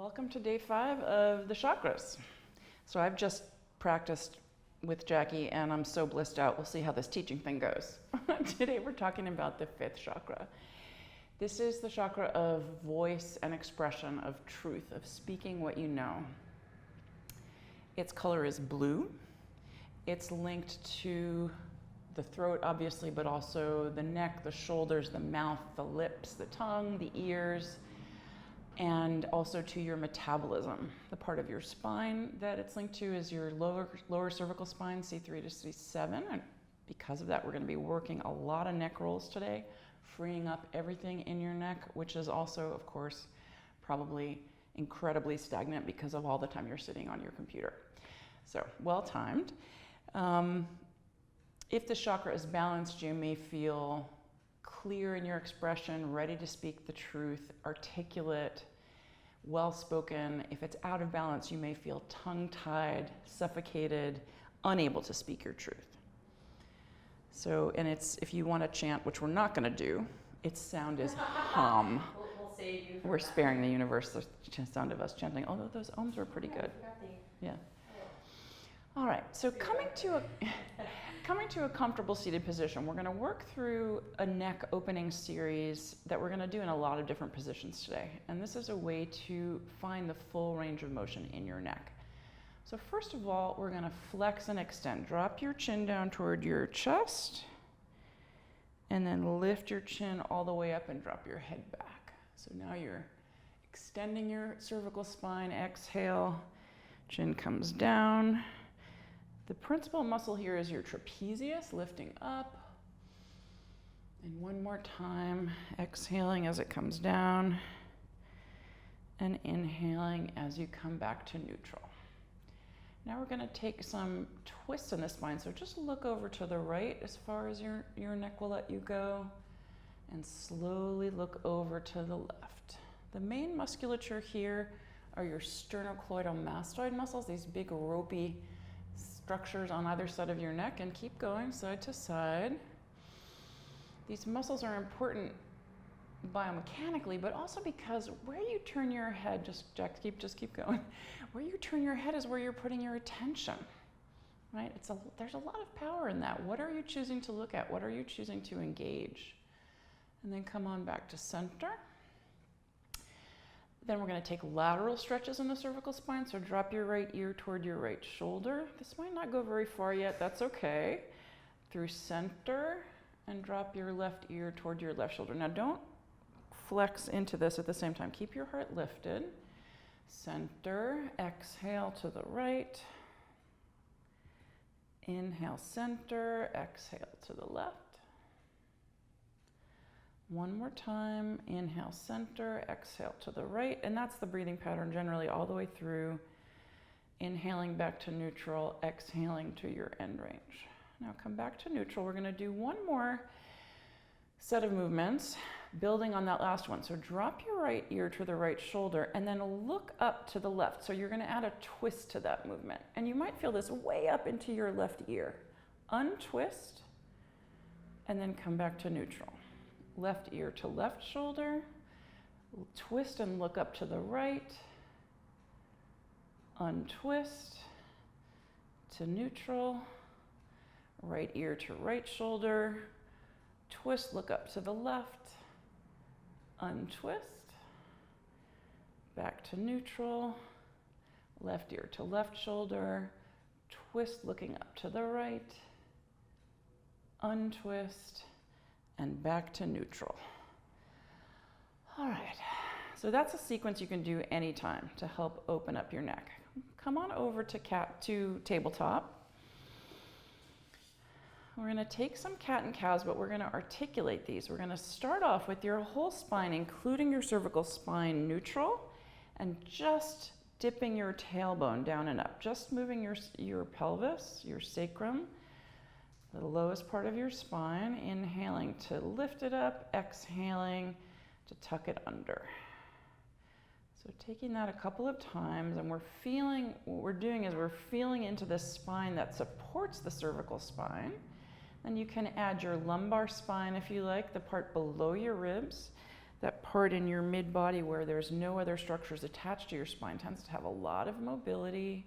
Welcome to day 5 of the chakras. So I've just practiced with Jackie and I'm so blissed out. We'll see how this teaching thing goes. Today we're talking about the 5th chakra. This is the chakra of voice and expression, of truth, of speaking what you know. Its color is blue. It's linked to the throat, obviously, but also the neck, the shoulders, the mouth, the lips, the tongue, the ears, and also to your metabolism. The part of your spine that it's linked to is your lower cervical spine, C3 to C7. And because of that, we're going to be working a lot of neck rolls today, freeing up everything in your neck, which is also, of course, probably incredibly stagnant because of all the time you're sitting on your computer. So, well timed. If the chakra is balanced, you may feel clear in your expression, ready to speak the truth, articulate, well-spoken. If it's out of balance, you may feel tongue-tied, suffocated, unable to speak your truth. So, and it's, if you want to chant, which we're not going to do, its sound is hum. We'll save you. We're sparing the universe the sound of us chanting, although those ohms were pretty good. Yeah. All right, so coming to a comfortable seated position, we're going to work through a neck opening series that we're going to do in a lot of different positions today. And this is a way to find the full range of motion in your neck. So first of all, we're going to flex and extend. Drop your chin down toward your chest, and then lift your chin all the way up and drop your head back. So now you're extending your cervical spine. Exhale, chin comes down. The principal muscle here is your trapezius, lifting up. And one more time, exhaling as it comes down, and inhaling as you come back to neutral. Now we're going to take some twists in the spine, so just look over to the right as far as your neck will let you go, and slowly look over to the left. The main musculature here are your sternocleidomastoid muscles, these big ropey structures on either side of your neck, and keep going side to side. These muscles are important biomechanically, but also because where you turn your head, just keep going. Where you turn your head is where you're putting your attention, right? There's a lot of power in that. What are you choosing to look at? What are you choosing to engage? And then come on back to center. Then we're going to take lateral stretches in the cervical spine. So drop your right ear toward your right shoulder. This might not go very far yet. That's okay. Through center, and drop your left ear toward your left shoulder. Now don't flex into this at the same time. Keep your heart lifted. Center, exhale to the right. Inhale, center, exhale to the left. One more time, inhale, center, exhale to the right, and that's the breathing pattern generally all the way through. Inhaling back to neutral, exhaling to your end range. Now come back to neutral. We're going to do one more set of movements, building on that last one. So drop your right ear to the right shoulder, and then look up to the left. So you're going to add a twist to that movement, and you might feel this way up into your left ear. Untwist, and then come back to neutral. Left ear to left shoulder, twist and look up to the right, untwist to neutral, right ear to right shoulder, twist, look up to the left, untwist, back to neutral, left ear to left shoulder, twist looking up to the right, untwist, and back to neutral. All right, so that's a sequence you can do anytime to help open up your neck. Come on over to tabletop. We're gonna take some cat and cows, but we're gonna articulate these. We're gonna start off with your whole spine, including your cervical spine, neutral, and just dipping your tailbone down and up, just moving your pelvis, your sacrum, the lowest part of your spine, inhaling to lift it up, exhaling to tuck it under. So taking that a couple of times, and what we're doing is we're feeling into the spine that supports the cervical spine. Then you can add your lumbar spine if you like, the part below your ribs, that part in your mid-body where there's no other structures attached to your spine tends to have a lot of mobility.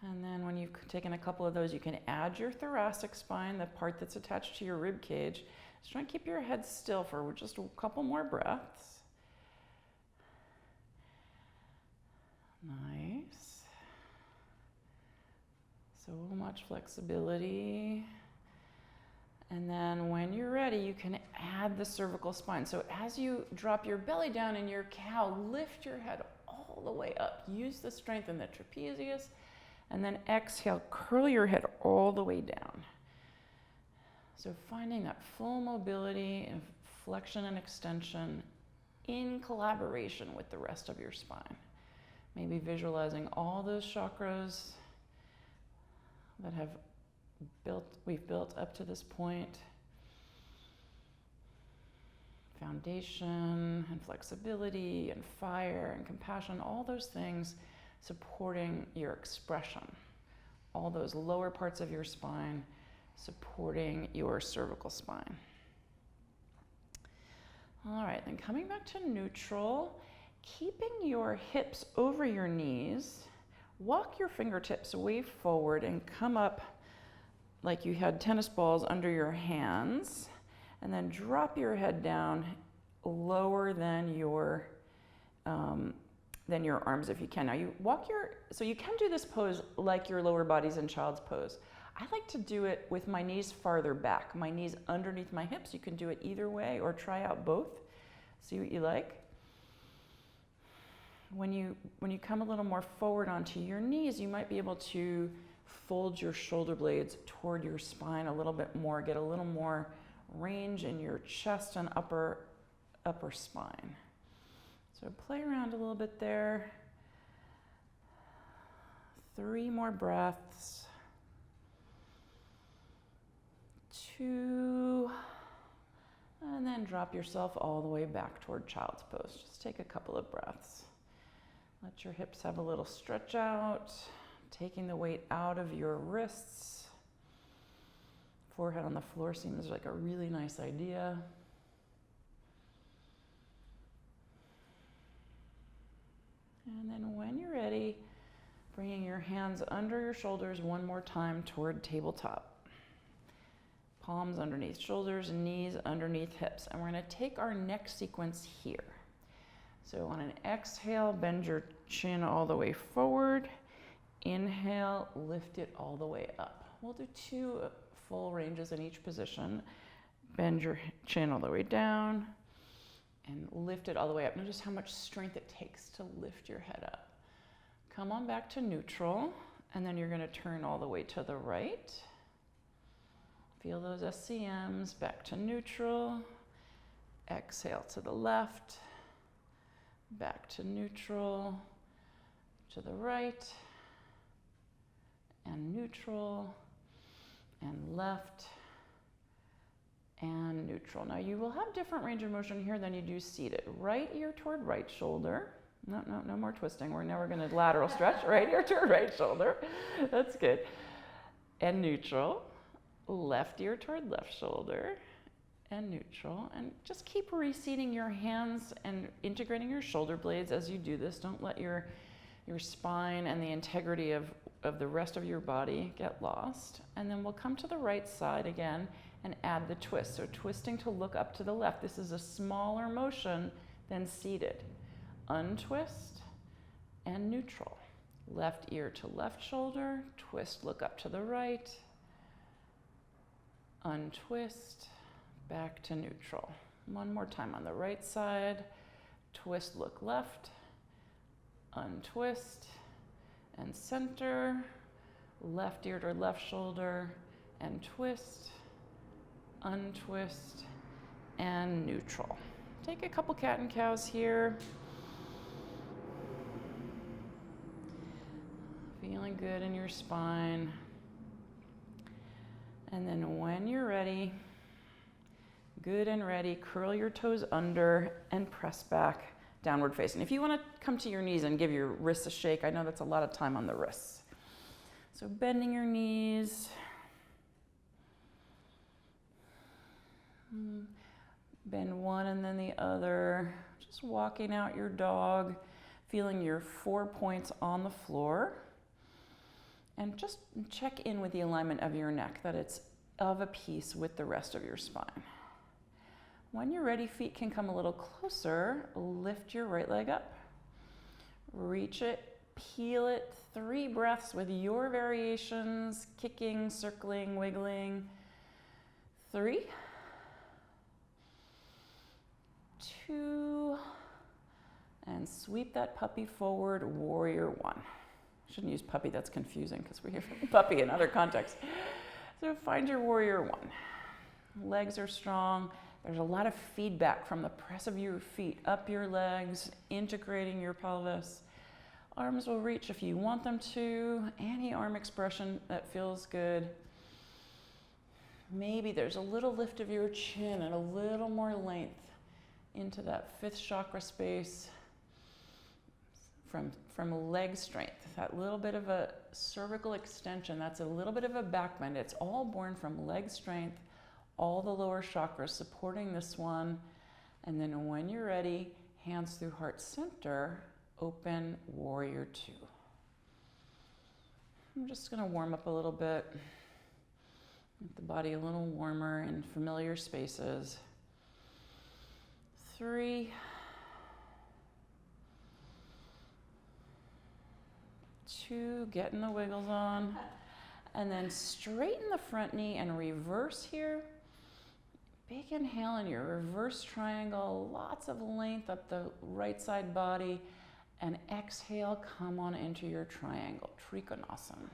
And then when you've taken a couple of those, you can add your thoracic spine, the part that's attached to your rib cage. Just try and keep your head still for just a couple more breaths. Nice. So much flexibility. And then when you're ready, you can add the cervical spine. So as you drop your belly down in your cow, lift your head all the way up. Use the strength in the trapezius. And then exhale, curl your head all the way down. So finding that full mobility and flexion and extension in collaboration with the rest of your spine. Maybe visualizing all those chakras that we've built up to this point. Foundation and flexibility and fire and compassion, all those things supporting your expression. All those lower parts of your spine supporting your cervical spine. All right, then coming back to neutral, keeping your hips over your knees, walk your fingertips way forward and come up like you had tennis balls under your hands, and then drop your head down lower than your arms if you can. Now so you can do this pose like your lower body's in child's pose. I like to do it with my knees farther back, my knees underneath my hips. You can do it either way or try out both. See what you like. When you come a little more forward onto your knees, you might be able to fold your shoulder blades toward your spine a little bit more, get a little more range in your chest and upper spine. So play around a little bit there. 3 more breaths. 2. And then drop yourself all the way back toward child's pose. Just take a couple of breaths. Let your hips have a little stretch out, taking the weight out of your wrists. Forehead on the floor seems like a really nice idea. And then when you're ready, bringing your hands under your shoulders one more time toward tabletop. Palms underneath shoulders, knees underneath hips. And we're going to take our next sequence here. So on an exhale, bend your chin all the way forward. Inhale, lift it all the way up. We'll do 2 full ranges in each position. Bend your chin all the way down and lift it all the way up. Notice how much strength it takes to lift your head up. Come on back to neutral, and then you're going to turn all the way to the right. Feel those SCMs, back to neutral. Exhale to the left, back to neutral, to the right, and neutral, and left, and neutral. Now you will have different range of motion here than you do seated. Right ear toward right shoulder. No more twisting. We're never going to lateral stretch. Right ear toward right shoulder. That's good. And neutral. Left ear toward left shoulder. And neutral. And just keep reseating your hands and integrating your shoulder blades as you do this. Don't let your spine and the integrity of the rest of your body get lost. And then we'll come to the right side again and add the twist. So twisting to look up to the left. This is a smaller motion than seated. Untwist and neutral. Left ear to left shoulder. Twist, look up to the right. Untwist, back to neutral. One more time on the right side. Twist, look left. Untwist and center. Left ear to left shoulder and twist. Untwist and neutral. Take a couple cat and cows here. Feeling good in your spine. And then when you're ready, good and ready, curl your toes under and press back, downward facing. If you want to come to your knees and give your wrists a shake, I know that's a lot of time on the wrists. So bending your knees. Bend one and then the other. Just walking out your dog, feeling your 4 points on the floor. And just check in with the alignment of your neck, that it's of a piece with the rest of your spine. When you're ready, feet can come a little closer. Lift your right leg up. Reach it, peel it. 3 breaths with your variations, kicking, circling, wiggling. 3, 2, and sweep that puppy forward, warrior 1. Shouldn't use puppy, that's confusing because we hear puppy in other contexts. So find your warrior 1. Legs are strong. There's a lot of feedback from the press of your feet up your legs, integrating your pelvis. Arms will reach if you want them to. Any arm expression that feels good. Maybe there's a little lift of your chin and a little more length into that 5th chakra space from leg strength. That little bit of a cervical extension, that's a little bit of a back bend. It's all born from leg strength, all the lower chakras supporting this one. And then when you're ready, hands through heart center, open warrior 2. I'm just going to warm up a little bit. Make the body a little warmer in familiar spaces. 3, 2, getting the wiggles on. And then straighten the front knee and reverse here. Big inhale in your reverse triangle, lots of length up the right side body. And exhale, come on into your triangle, Trikonasana.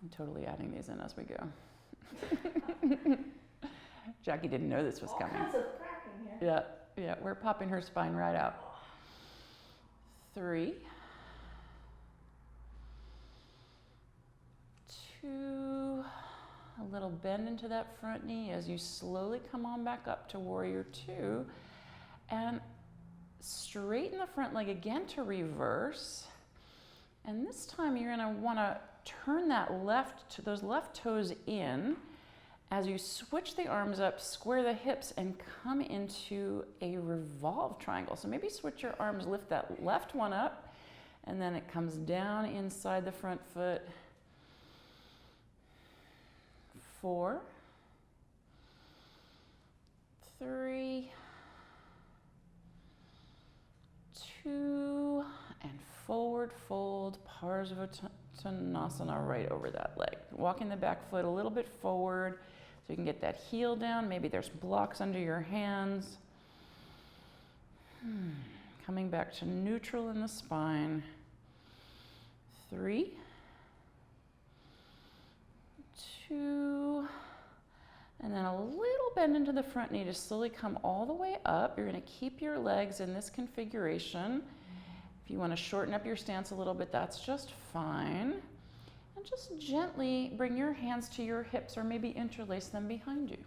I'm totally adding these in as we go. Jackie didn't know this was coming. All kinds of cracking here. Yeah, we're popping her spine right out. 3, 2, a little bend into that front knee as you slowly come on back up to warrior 2. And straighten the front leg again to reverse. And this time you're going to want to turn those left toes in as you switch the arms up, square the hips, and come into a revolve triangle. So maybe switch your arms, lift that left one up, and then it comes down inside the front foot. 4, 3, 2, and forward fold, Parsvottanasana right over that leg. Walking the back foot a little bit forward so you can get that heel down. Maybe there's blocks under your hands. Coming back to neutral in the spine. 3, 2, and then a little bend into the front knee to slowly come all the way up. You're going to keep your legs in this configuration. If you want to shorten up your stance a little bit, that's just fine. And just gently bring your hands to your hips or maybe interlace them behind you.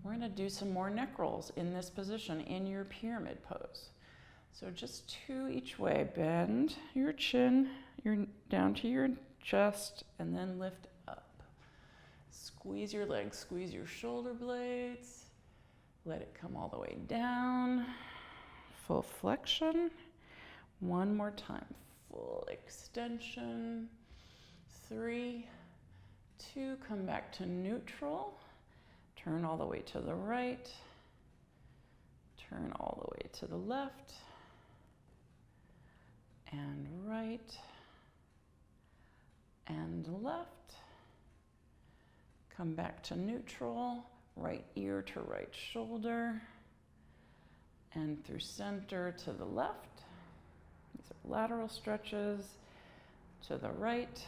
We're going to do some more neck rolls in this position in your pyramid pose. So just 2 each way. Bend your chin, down to your chest, and then lift up. Squeeze your legs, squeeze your shoulder blades. Let it come all the way down. Full flexion. One more time. Full extension. 3, 2, come back to neutral. Turn all the way to the right. Turn all the way to the left. And right. And left. Come back to neutral, right ear to right shoulder, and through center to the left. These are lateral stretches to the right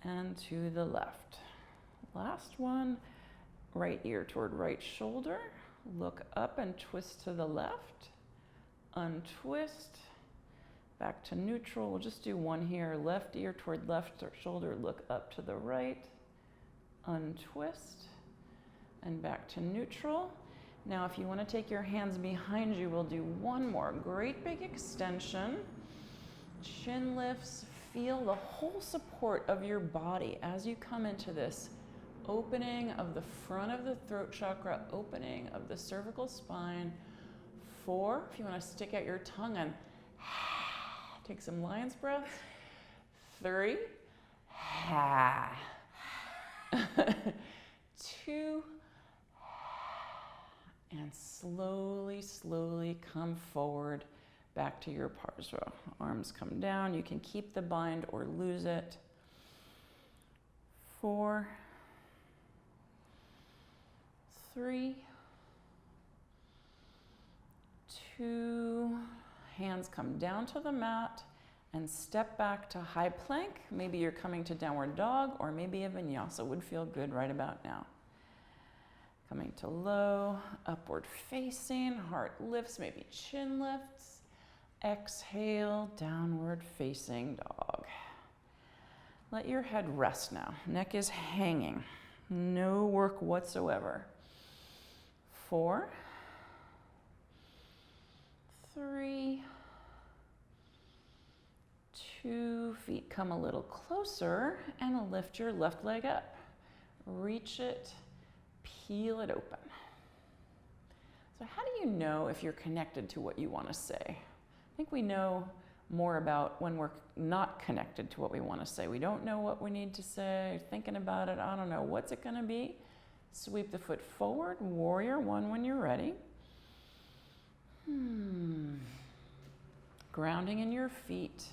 and to the left. Last one, right ear toward right shoulder. Look up and twist to the left. Untwist. Back to neutral. We'll just do one here. Left ear toward left shoulder. Look up to the right. Untwist. And back to neutral. Now, if you want to take your hands behind you, we'll do one more. Great big extension. Chin lifts. Feel the whole support of your body as you come into this opening of the front of the throat chakra, opening of the cervical spine. 4, if you want to stick out your tongue and take some lion's breaths. 3, 2, and slowly, slowly come forward back to your Parsva. Arms come down. You can keep the bind or lose it. 4, 3, 2, hands come down to the mat and step back to high plank. Maybe you're coming to downward dog, or maybe a vinyasa would feel good right about now. Coming to low, upward facing, heart lifts, maybe chin lifts. Exhale, downward facing dog. Let your head rest now. Neck is hanging. No work whatsoever. 4, 3, 2, feet come a little closer, and lift your left leg up. Reach it, peel it open. So how do you know if you're connected to what you want to say? I think we know more about when we're not connected to what we want to say. We don't know what we need to say, thinking about it, I don't know, what's it going to be? Sweep the foot forward, warrior 1 when you're ready. Grounding in your feet.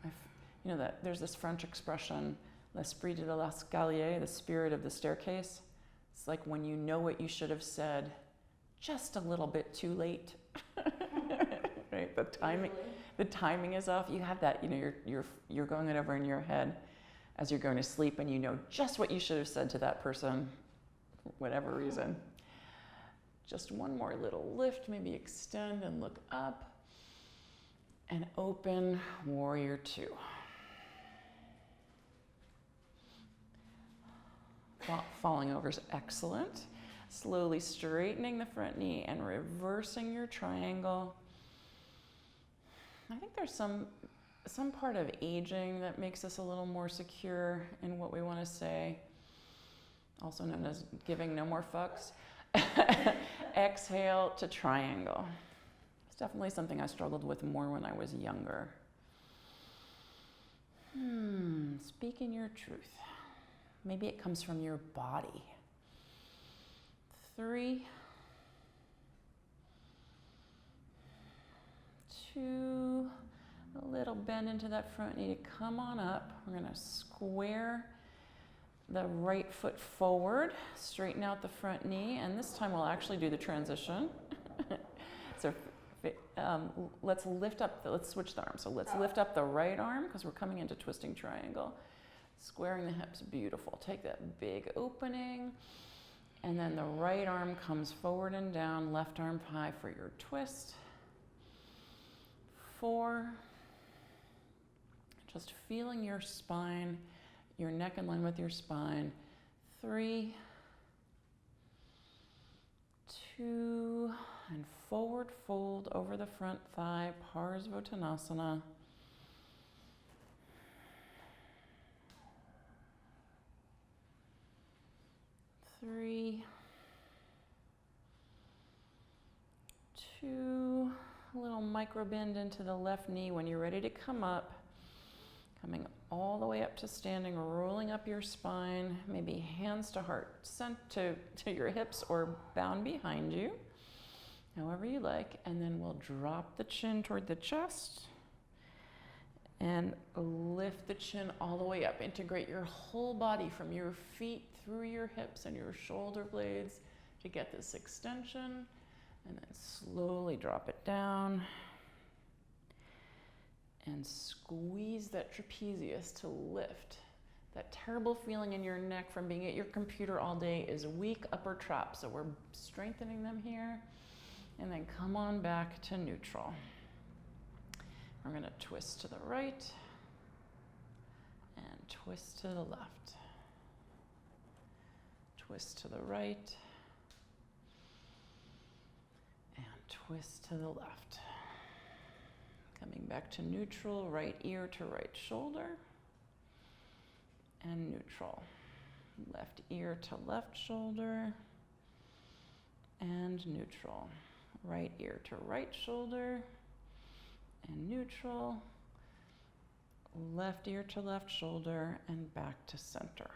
You know that there's this French expression, l'esprit de l'escalier, the spirit of the staircase. It's like when you know what you should have said just a little bit too late. Right? The timing is off. You have that, you know, you're going it over in your head as you're going to sleep, and you know just what you should have said to that person, for whatever reason. Just one more little lift, maybe extend and look up, and open, warrior 2. Falling over is excellent. Slowly straightening the front knee and reversing your triangle. I think there's some part of aging that makes us a little more secure in what we want to say, also known as giving no more fucks. Exhale to triangle. It's definitely something I struggled with more when I was younger. Speaking your truth. Maybe it comes from your body. 3, 2, a little bend into that front knee to come on up. We're going to square the right foot forward, straighten out the front knee, and this time we'll actually do the transition. So let's switch the arm. So let's lift up the right arm because we're coming into twisting triangle. Squaring the hips, beautiful. Take that big opening, and then the right arm comes forward and down, left arm high for your twist. 4, just feeling your spine, your neck in line with your spine. 3, 2, and forward fold over the front thigh, Parsvottanasana. 3, 2, a little micro bend into the left knee when you're ready to come up, coming all the way up to standing, rolling up your spine, maybe hands to heart, sent to your hips or bound behind you, however you like, and then we'll drop the chin toward the chest and lift the chin all the way up. Integrate your whole body from your feet through your hips and your shoulder blades to get this extension, and then slowly drop it down and squeeze that trapezius to lift. That terrible feeling in your neck from being at your computer all day is weak upper trap, so we're strengthening them here, and then come on back to neutral. We're going to twist to the right and twist to the left. Twist to the right and twist to the left. Coming back to neutral, right ear to right shoulder. and neutral. Left ear to left shoulder and neutral. Right ear to right shoulder and neutral. Left ear to left shoulder and back to center.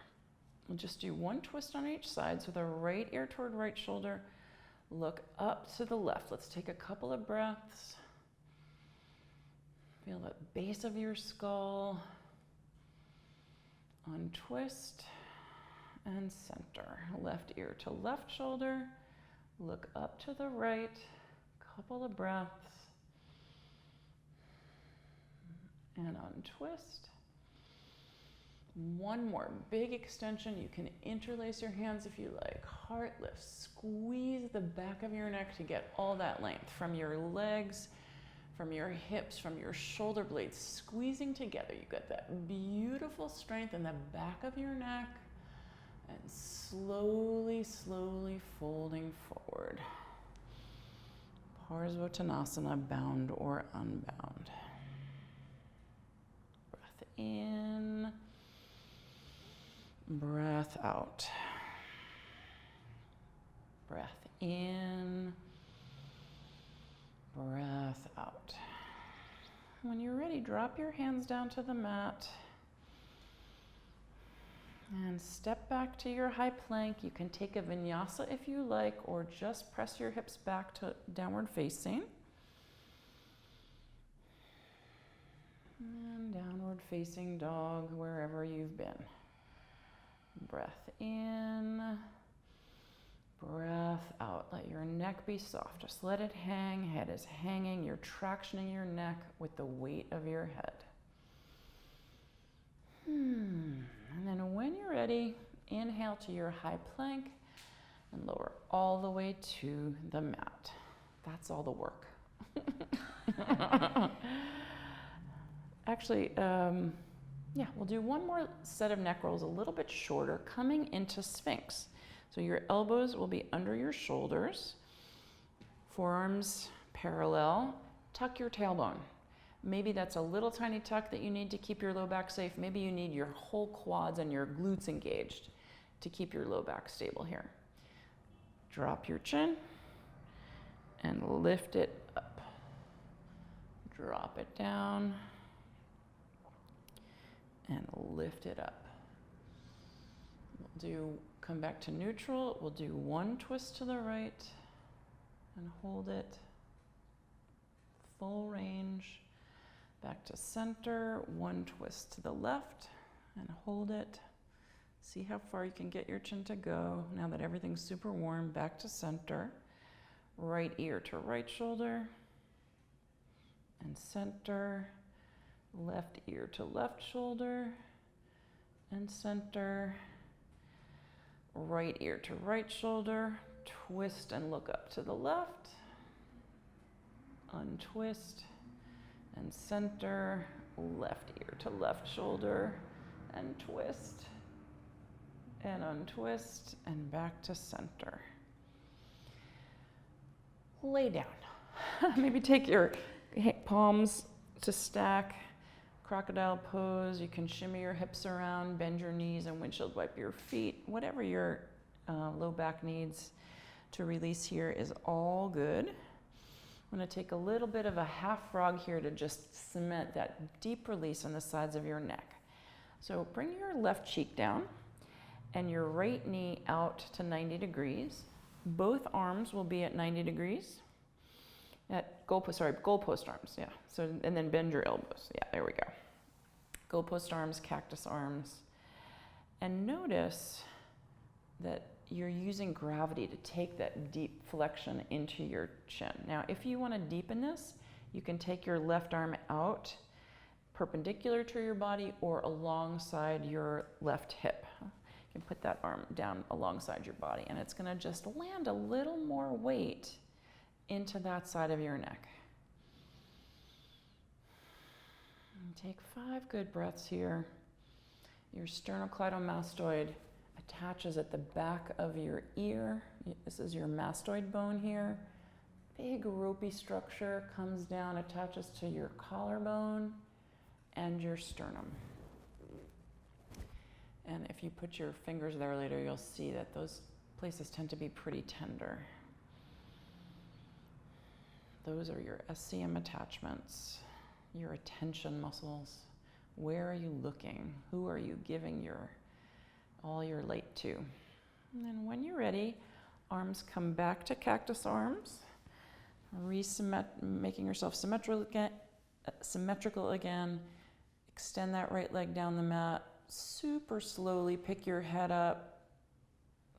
We'll just do one twist on each side. So the right ear toward right shoulder, look up to the left. Let's take a couple of breaths. Feel the base of your skull. Untwist and center. Left ear to left shoulder, look up to the right, couple of breaths. And untwist. One more big extension. You can interlace your hands if you like. Heart lift. Squeeze the back of your neck to get all that length from your legs, from your hips, from your shoulder blades, squeezing together. You got that beautiful strength in the back of your neck, and slowly, slowly folding forward. Parsvottanasana, bound or unbound. Breath in, breath out. Breath in, breath out. When you're ready, drop your hands down to the mat and step back to your high plank. You can take a vinyasa if you like, or just press your hips back to downward facing. And downward facing dog wherever you've been. Breath in, breath out. Let your neck be soft. Just let it hang. Head is hanging. You're tractioning your neck with the weight of your head. And then when you're ready, inhale to your high plank and lower all the way to the mat. That's all the work. Actually, we'll do one more set of neck rolls, a little bit shorter, coming into Sphinx. So your elbows will be under your shoulders, forearms parallel, tuck your tailbone. Maybe that's a little tiny tuck that you need to keep your low back safe. Maybe you need your whole quads and your glutes engaged to keep your low back stable here. Drop your chin and lift it up. Drop it down and lift it up. Come back to neutral. We'll do one twist to the right and hold it. Full range. Back to center, one twist to the left and hold it. See how far you can get your chin to go. Now that everything's super warm, back to center. Right ear to right shoulder and center. Left ear to left shoulder and center. Right ear to right shoulder. Twist and look up to the left. Untwist and center. Left ear to left shoulder and twist and untwist and back to center. Lay down. Maybe take your palms to stack. Crocodile pose. You can shimmy your hips around, bend your knees, and windshield wipe your feet. Whatever your low back needs to release here is all good. I'm going to take a little bit of a half frog here to just cement that deep release on the sides of your neck. So bring your left cheek down and your right knee out to 90 degrees. Both arms will be at 90 degrees. At goalpost arms, yeah. So, and then bend your elbows. Yeah, there we go. Goalpost arms, cactus arms. And notice that you're using gravity to take that deep flexion into your chin. Now, if you want to deepen this, you can take your left arm out perpendicular to your body or alongside your left hip. You can put that arm down alongside your body, and it's going to just land a little more weight into that side of your neck. And take 5 good breaths here. Your sternocleidomastoid attaches at the back of your ear. This is your mastoid bone here. Big ropey structure comes down, attaches to your collarbone and your sternum. And if you put your fingers there later, you'll see that those places tend to be pretty tender. Those are your SCM attachments, your attention muscles. Where are you looking? Who are you giving all your light to? And then when you're ready, arms come back to cactus arms, making yourself symmetrical again. Extend that right leg down the mat. Super slowly pick your head up.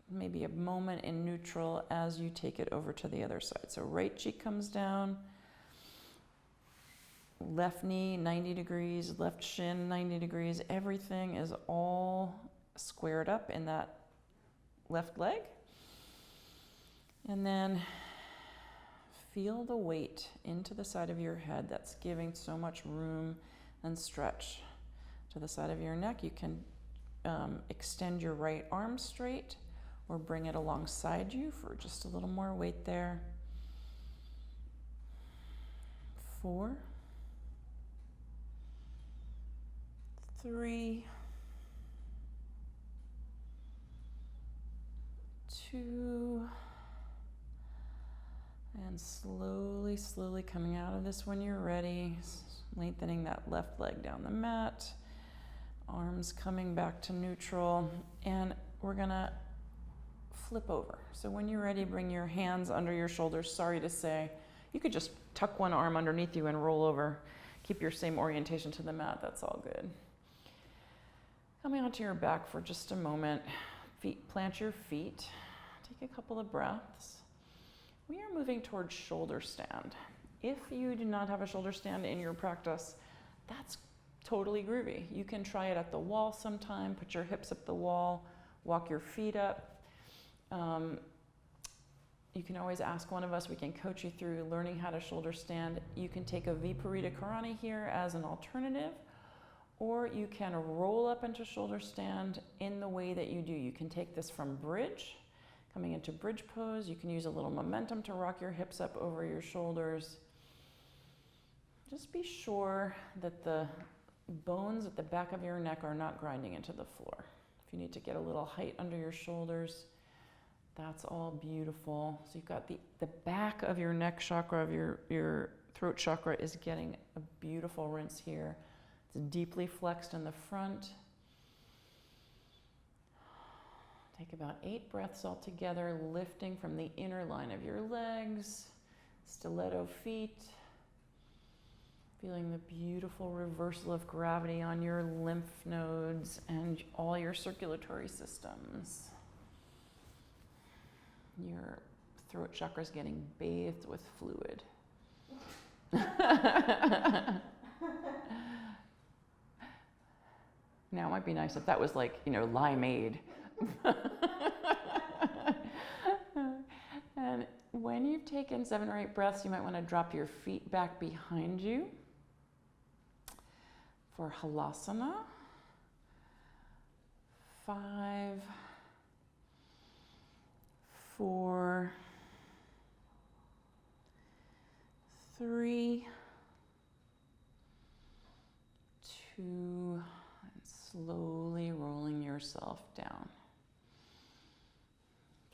Maybe a moment in neutral as you take it over to the other side. So right cheek comes down, left knee 90 degrees, left shin 90 degrees. Everything is all squared up in that left leg. And then feel the weight into the side of your head that's giving so much room and stretch to the side of your neck. You can extend your right arm straight or bring it alongside you for just a little more weight there. 4, 3, 2, and slowly, slowly coming out of this when you're ready, lengthening that left leg down the mat, arms coming back to neutral, and we're gonna flip over. So when you're ready, bring your hands under your shoulders. Sorry to say, you could just tuck one arm underneath you and roll over. Keep your same orientation to the mat, that's all good. Coming onto your back for just a moment. Plant your feet. Take a couple of breaths. We are moving towards shoulder stand. If you do not have a shoulder stand in your practice, that's totally groovy. You can try it at the wall sometime. Put your hips up the wall, walk your feet up. You can always ask one of us. We can coach you through learning how to shoulder stand. You can take a Viparita Karani here as an alternative, or you can roll up into shoulder stand in the way that you do. You can take this from bridge, coming into bridge pose. You can use a little momentum to rock your hips up over your shoulders. Just be sure that the bones at the back of your neck are not grinding into the floor. If you need to get a little height under your shoulders, that's all beautiful. So you've got the back of your neck chakra, of your throat chakra is getting a beautiful rinse here. It's deeply flexed in the front. Take about 8 breaths all together, lifting from the inner line of your legs, stiletto feet. Feeling the beautiful reversal of gravity on your lymph nodes and all your circulatory systems. Your throat chakra is getting bathed with fluid. Now, it might be nice if that was like, limeade. And when you've taken 7 or 8 breaths, you might want to drop your feet back behind you for halasana. 5, 4, 3, 2, and slowly rolling yourself down.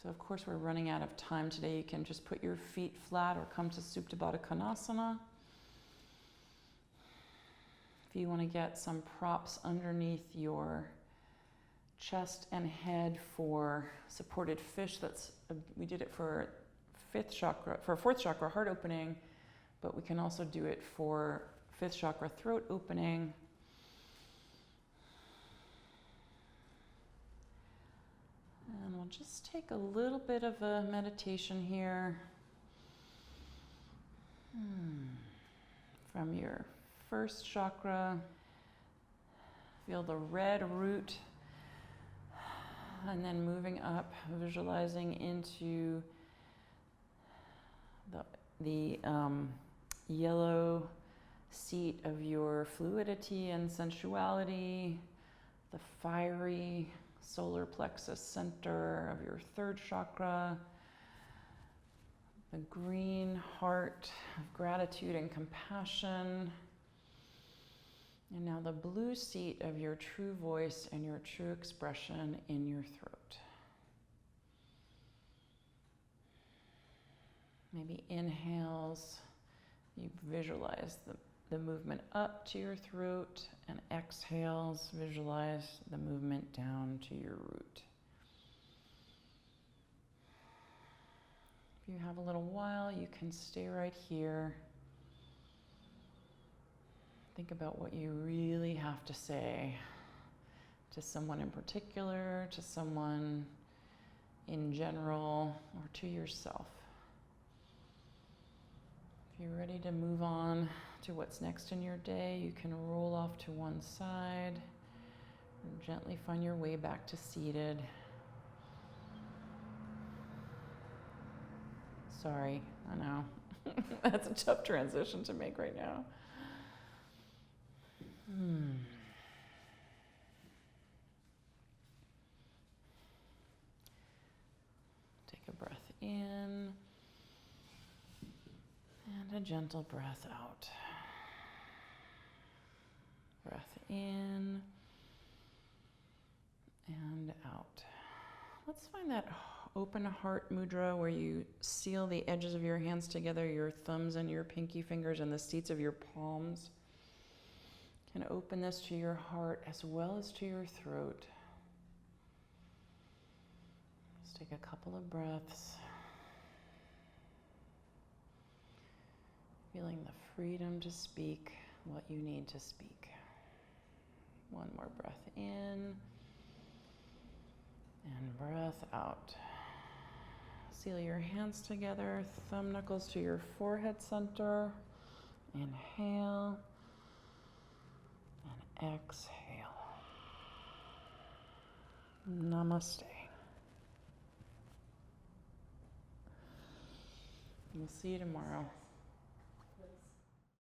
So of course we're running out of time today. You can just put your feet flat or come to Supta Baddha Konasana. If you want to get some props underneath your chest and head for supported fish, we did it for 5th chakra, for 4th chakra heart opening, but we can also do it for 5th chakra throat opening. And we'll just take a little bit of a meditation here. From your 1st chakra, feel the red root, and then moving up, visualizing into the yellow seat of your fluidity and sensuality, the fiery solar plexus center of your 3rd chakra, the green heart of gratitude and compassion, And now the blue seat of your true voice and your true expression in your throat. Maybe inhales, you visualize the movement up to your throat, and exhales, visualize the movement down to your root. If you have a little while, you can stay right here. Think about what you really have to say to someone in particular, to someone in general, or to yourself. If you're ready to move on to what's next in your day, you can roll off to one side and gently find your way back to seated. Sorry, I know. That's a tough transition to make right now. Take a breath in and a gentle breath out. Breath in and out. Let's find that open heart mudra where you seal the edges of your hands together, your thumbs and your pinky fingers and the seats of your palms. Can open this to your heart as well as to your throat. Just take a couple of breaths. Feeling the freedom to speak what you need to speak. One more breath in and breath out. Seal your hands together, thumb knuckles to your forehead center. Inhale and exhale. Namaste. We'll see you tomorrow.